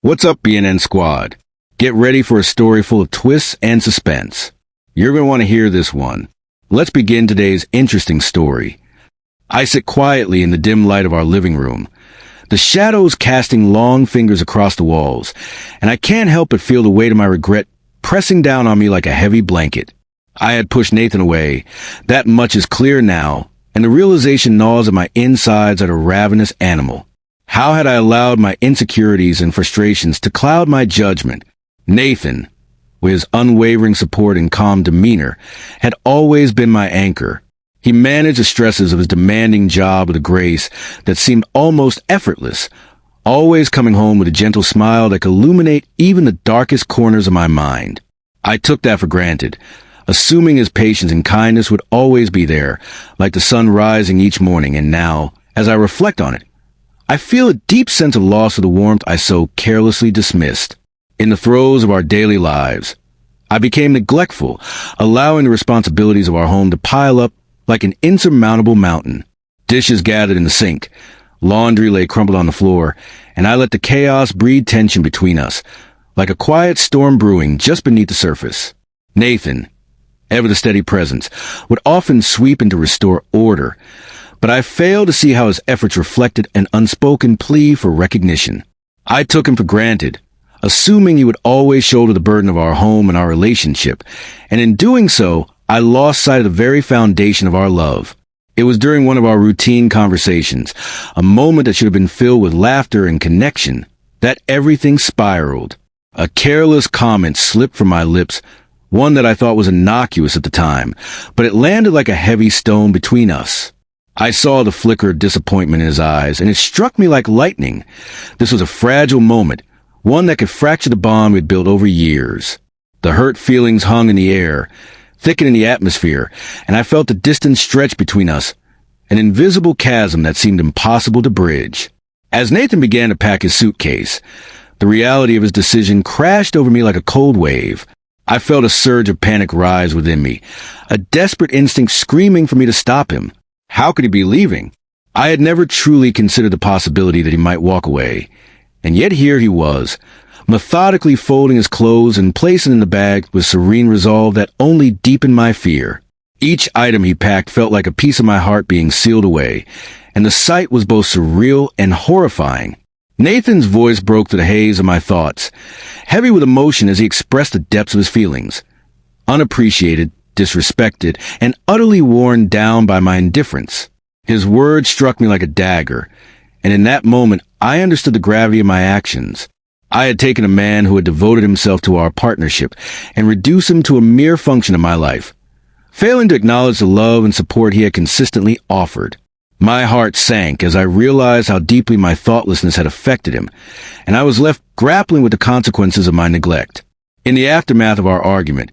What's up, BNN Squad? Get ready for a story full of twists and suspense. You're going to want to hear this one. Let's begin today's interesting story. I sit quietly in the dim light of our living room, the shadows casting long fingers across the walls, and I can't help but feel the weight of my regret pressing down on me like a heavy blanket. I had pushed Nathan away. That much is clear now, and the realization gnaws at my insides like a ravenous animal. How had I allowed my insecurities and frustrations to cloud my judgment? Nathan, with his unwavering support and calm demeanor, had always been my anchor. He managed the stresses of his demanding job with a grace that seemed almost effortless, always coming home with a gentle smile that could illuminate even the darkest corners of my mind. I took that for granted, assuming his patience and kindness would always be there, like the sun rising each morning, and now, as I reflect on it, I feel a deep sense of loss of the warmth I so carelessly dismissed. In the throes of our daily lives, I became neglectful, allowing the responsibilities of our home to pile up like an insurmountable mountain. Dishes gathered in the sink, laundry lay crumpled on the floor, and I let the chaos breed tension between us, like a quiet storm brewing just beneath the surface. Nathan, ever the steady presence, would often sweep in to restore order, but I failed to see how his efforts reflected an unspoken plea for recognition. I took him for granted, assuming he would always shoulder the burden of our home and our relationship, and in doing so, I lost sight of the very foundation of our love. It was during one of our routine conversations, a moment that should have been filled with laughter and connection, that everything spiraled. A careless comment slipped from my lips, one that I thought was innocuous at the time, but it landed like a heavy stone between us. I saw the flicker of disappointment in his eyes, and it struck me like lightning. This was a fragile moment, one that could fracture the bond we'd built over years. The hurt feelings hung in the air, thickening the atmosphere, and I felt the distance stretch between us, an invisible chasm that seemed impossible to bridge. As Nathan began to pack his suitcase, the reality of his decision crashed over me like a cold wave. I felt a surge of panic rise within me, a desperate instinct screaming for me to stop him. How could he be leaving? I had never truly considered the possibility that he might walk away, and yet here he was, methodically folding his clothes and placing in the bag with serene resolve that only deepened my fear. Each item he packed felt like a piece of my heart being sealed away, and the sight was both surreal and horrifying. Nathan's voice broke through the haze of my thoughts, heavy with emotion as he expressed the depths of his feelings. Unappreciated, disrespected, and utterly worn down by my indifference. His words struck me like a dagger, and in that moment I understood the gravity of my actions. I had taken a man who had devoted himself to our partnership and reduced him to a mere function of my life, failing to acknowledge the love and support he had consistently offered. My heart sank as I realized how deeply my thoughtlessness had affected him, and I was left grappling with the consequences of my neglect. In the aftermath of our argument,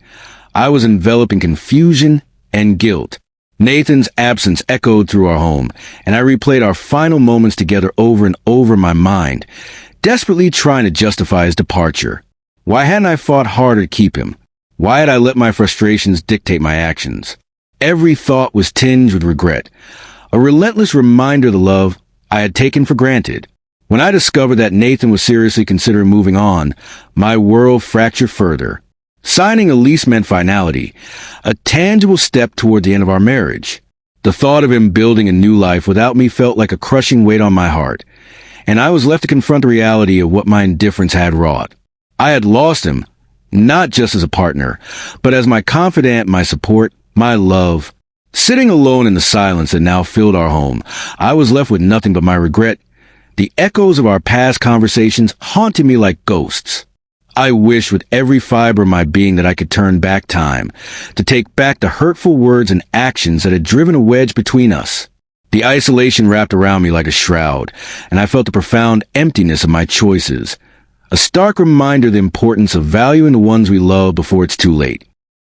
I was enveloped in confusion and guilt. Nathan's absence echoed through our home, and I replayed our final moments together over and over in my mind, desperately trying to justify his departure. Why hadn't I fought harder to keep him? Why had I let my frustrations dictate my actions? Every thought was tinged with regret, a relentless reminder of the love I had taken for granted. When I discovered that Nathan was seriously considering moving on, my world fractured further. Signing a lease meant finality, a tangible step toward the end of our marriage. The thought of him building a new life without me felt like a crushing weight on my heart, and I was left to confront the reality of what my indifference had wrought. I had lost him, not just as a partner, but as my confidant, my support, my love. Sitting alone in the silence that now filled our home, I was left with nothing but my regret. The echoes of our past conversations haunted me like ghosts. I wished with every fiber of my being that I could turn back time, to take back the hurtful words and actions that had driven a wedge between us. The isolation wrapped around me like a shroud, and I felt the profound emptiness of my choices, a stark reminder of the importance of valuing the ones we love before it's too late.